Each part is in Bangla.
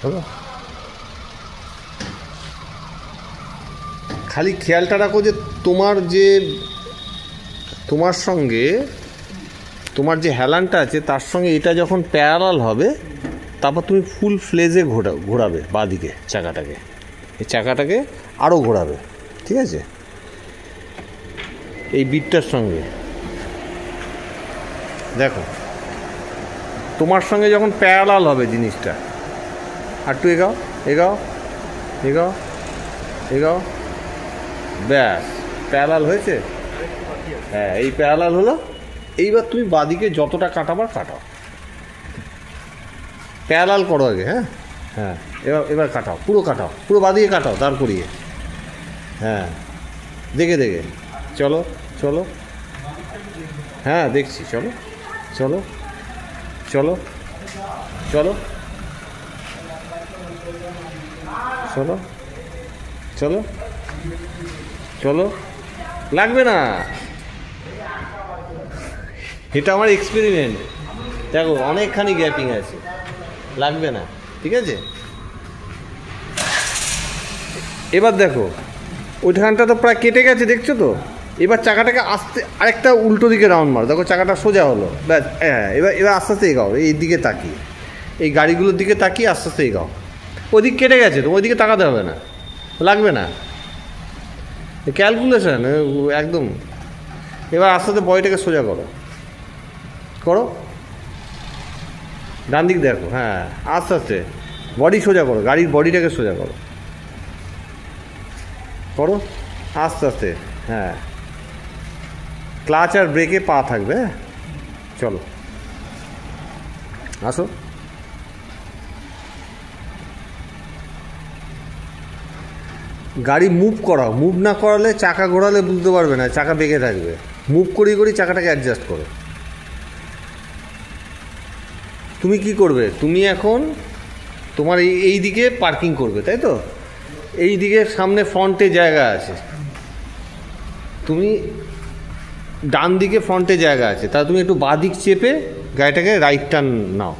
হলো? খালি খেয়ালটা রাখো যে তোমার সঙ্গে তোমার যে হেলানটা আছে তার সঙ্গে এটা যখন প্যারালাল হবে তারপর তুমি ফুল ফ্লেজে ঘোরাবে বাঁদিকে চাকাটাকে, এই চাকাটাকে আরও ঘোরাবে, ঠিক আছে? এই বিটটার সঙ্গে দেখো তোমার সঙ্গে যখন প্যারালাল হবে জিনিসটা, আর একটু এগাও এগাও এগাও এগাও, ব্যাস প্যারালাল হয়েছে। হ্যাঁ, এই প্যারালাল হলো। এইবার তুমি বাঁদিকে যতটা কাটাবার কাটাও, প্যারালাল করো আগে। হ্যাঁ হ্যাঁ, এবার কাটাও, পুরো বাঁদিকে কাটাও, দাঁড় করিয়ে। হ্যাঁ, দেখে দেখে চলো চলো, হ্যাঁ দেখছি, চলো চলো চলো চলো চলো চলো চলো, লাগবে না, এটা আমার এক্সপেরিমেন্ট। দেখো অনেকখানি গ্যাপিং আছে, লাগবে না, ঠিক আছে? এবার দেখো ওইখানটা তো প্রায় কেটে গেছে, দেখছো তো? এবার চাকাটাকে আস্তে আরেকটা উল্টো দিকে রাউন্ড মারো, দেখো চাকাটা সোজা হলো। ব্যাস, হ্যাঁ, এবার আস্তে আস্তে এগাও, এই দিকে তাকিয়ে, এই গাড়িগুলোর দিকে তাকিয়ে আস্তে আস্তে এগাও। ওইদিক কেটে গেছে তো, ওইদিকে তাকাতে হবে না, লাগবে না, ক্যালকুলেশন একদম। এবার আস্তে আস্তে বডিটাকে সোজা করো, ডান দিক দেখো। হ্যাঁ, আস্তে আস্তে বডি সোজা করো, গাড়ির বডিটাকে সোজা করো আস্তে আস্তে। হ্যাঁ, ক্লাচ আর ব্রেকে পা থাকবে। চলো আসো, গাড়ি মুভ করাও, মুভ না করালে চাকা ঘোরালে বুঝতে পারবে না, চাকা বেঁকে থাকবে। মুভ করি চাকাটাকে অ্যাডজাস্ট করো। তুমি কি করবে, তুমি এখন তোমার এই দিকে পার্কিং করবে, তাই তো? এই দিকে সামনে ফ্রন্টে জায়গা আছে, তুমি ডান দিকে ফ্রন্টে জায়গা আছে, তা তুমি একটু বাঁ দিক চেপে গাড়িটাকে রাইট টার্ন নাও,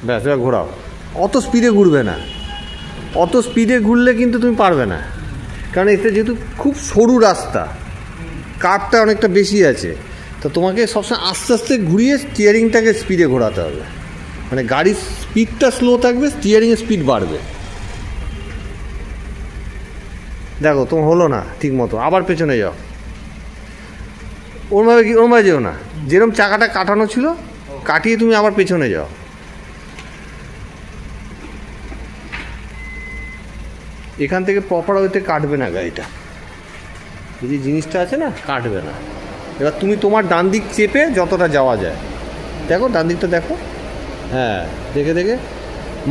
ব্যাস, এবার ঘোরাও। অত স্পিডে ঘুরবে না, অত স্পিডে ঘুরলে কিন্তু তুমি পারবে না, কারণ এতে যেহেতু খুব সরু রাস্তা, কার্ভটা অনেকটা বেশি আছে, তো তোমাকে সবসময় আস্তে আস্তে ঘুরিয়ে স্টিয়ারিংটাকে স্পিডে ঘোরাতে হবে। মানে গাড়ির স্পিডটা স্লো থাকবে, স্টিয়ারিংয়ের স্পিড বাড়বে। দেখো তোমার হলো না ঠিক মতো, আবার পেছনে যাও। ওরভাবে যেও না, যেরকম চাকাটা কাটানো ছিল কাটিয়ে তুমি আবার পেছনে যাও। এখান থেকে প্রপার ওয়েতে কাটবে না গাড়িটা, যদি জিনিসটা আছে না, কাটবে না। এবার তুমি তোমার ডান দিক চেপে যতটা যাওয়া যায়, দেখো ডান দিকটা দেখো। হ্যাঁ, দেখে দেখে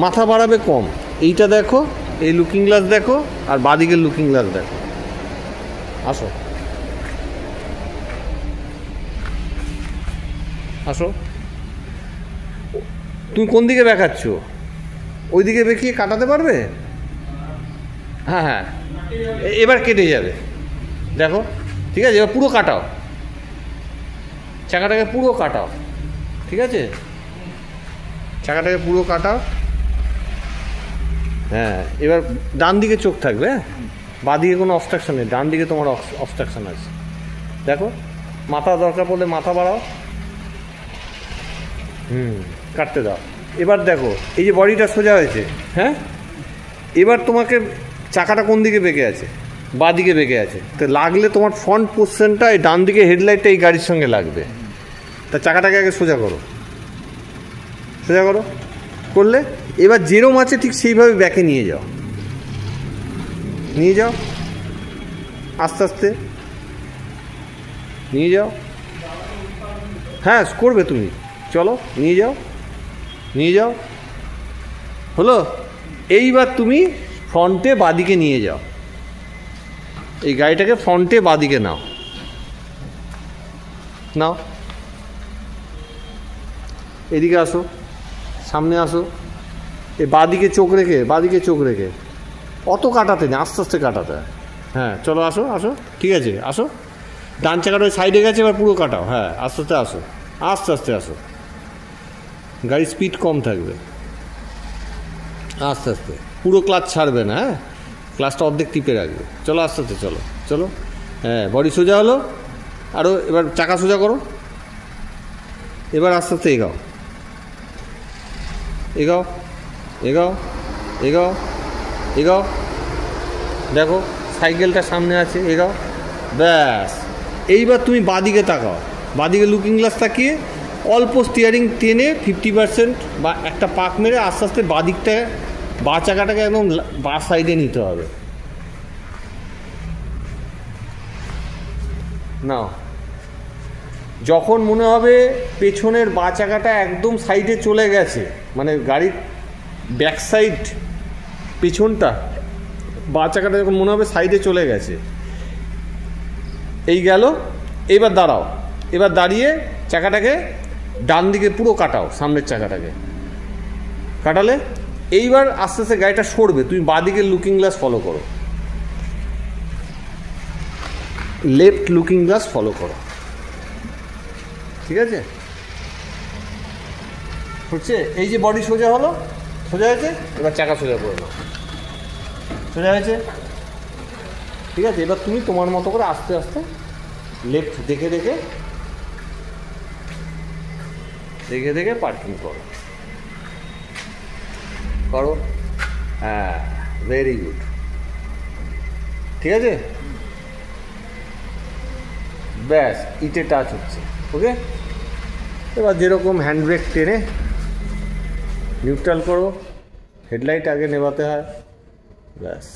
মাথা বাড়াবে কম। এইটা দেখো, এই লুকিং গ্লাস দেখো, আর বাঁদিকের লুকিং গ্লাস দেখো। আসো আসো, তুমি কোন দিকে বেঁকাচ্ছ? ওই দিকে বেঁকিয়ে কাটাতে পারবে? হ্যাঁ হ্যাঁ, এবার কেটে যাবে, দেখো, ঠিক আছে? এবার পুরো কাটাও, চাকাটাকে পুরো কাটাও, ঠিক আছে? চাকাটাকে পুরো কাটাও। হ্যাঁ, এবার ডান দিকে চোখ থাকবে, হ্যাঁ, বাঁ দিকে কোনো অবস্ট্রাকশন নেই, ডান দিকে তোমার অবস্ট্রাকশন আছে। দেখো, মাথা দরকার পড়লে মাথা বাড়াও, কাটতে দাও। এবার দেখো এই যে বডিটা সোজা হয়েছে, হ্যাঁ, এবার তোমাকে চাকাটা কোন দিকে বেঁকে আছে? বাঁ দিকে বেঁকে আছে, তো লাগলে তোমার ফ্রন্ট পোর্শনটা এই ডান দিকে হেডলাইটটা এই গাড়ির সঙ্গে লাগবে। তা চাকাটাকে আগে সোজা করো, করলে এবার যেরম আছে ঠিক সেইভাবে ব্যাকে নিয়ে যাও, আস্তে আস্তে নিয়ে যাও। হ্যাঁ, করবে তুমি, চলো নিয়ে যাও, হলো? এইবার তুমি ফ্রন্টে বাঁদিকে নিয়ে যাও, এই গাড়িটাকে ফ্রন্টে বাঁদিকে নাও, এদিকে আসো, সামনে আসো, এই বাঁদিকে চোখ রেখে, অত কাটাতে নেই, আস্তে আস্তে কাটাতে। হ্যাঁ, চলো আসো, ঠিক আছে, আসো। ডান চাকাটা ওই সাইডে গেছে, এবার পুরো কাটাও। হ্যাঁ, আস্তে আস্তে আসো, গাড়ির স্পিড কম থাকবে, আস্তে আস্তে, পুরো ক্লাচ ছাড়বে না, হ্যাঁ, ক্লাচটা অর্ধেক টিপে রাখবে। চলো আস্তে আস্তে চলো চলো, হ্যাঁ, বডি সোজা হলো, আরও এবার চাকা সোজা করো, এবার আস্তে আস্তে এগাও এগাও এগাও এগাও এগাও, দেখো সাইকেলটা সামনে আছে, এগাও, ব্যাস। এইবার তুমি বাঁদিকে তাকাও, বাঁদিকে লুকিং গ্লাস তাকিয়ে অল্প স্টিয়ারিং টেনে 50% বা একটা পাক মেরে আস্তে আস্তে বাঁদিকটা, বা চাকাটাকে একদম বা সাইডে নিতে হবে। নাও, যখন মনে হবে পেছনের বা চাকাটা একদম সাইডে চলে গেছে, মানে গাড়ির ব্যাক সাইড পেছনটা বা চাকাটা যখন মনে হবে সাইডে চলে গেছে, এই গেল, এইবার দাঁড়াও, এবার দাঁড়িয়ে চাকাটাকে ডান দিকে পুরো কাটাও, সামনের চাকাটাকে কাটালে এইবার আস্তে আস্তে গাড়িটা সরবে, তুমি বাঁদিকের লুকিং গ্লাস ফলো করো, লেফট লুকিং গ্লাস ফলো করো, ঠিক আছে? হচ্ছে এই যে বডি সোজা হলো, সোজা হয়েছে, এবার চাকা সোজা করে নাও, সোজা হয়েছে, ঠিক আছে? এবার তুমি তোমার মতো করে আস্তে আস্তে লেফট দেখে দেখে দেখে দেখে পার্কিং করো করো, হ্যাঁ, ভেরি গুড, ঠিক আছে? ব্যাস, ইটে টাচ হচ্ছে, ওকে? এবার যেরকম হ্যান্ড ব্রেক টেনে নিউট্রাল করো, হেডলাইট আগে নেভাতে হয়, ব্যাস।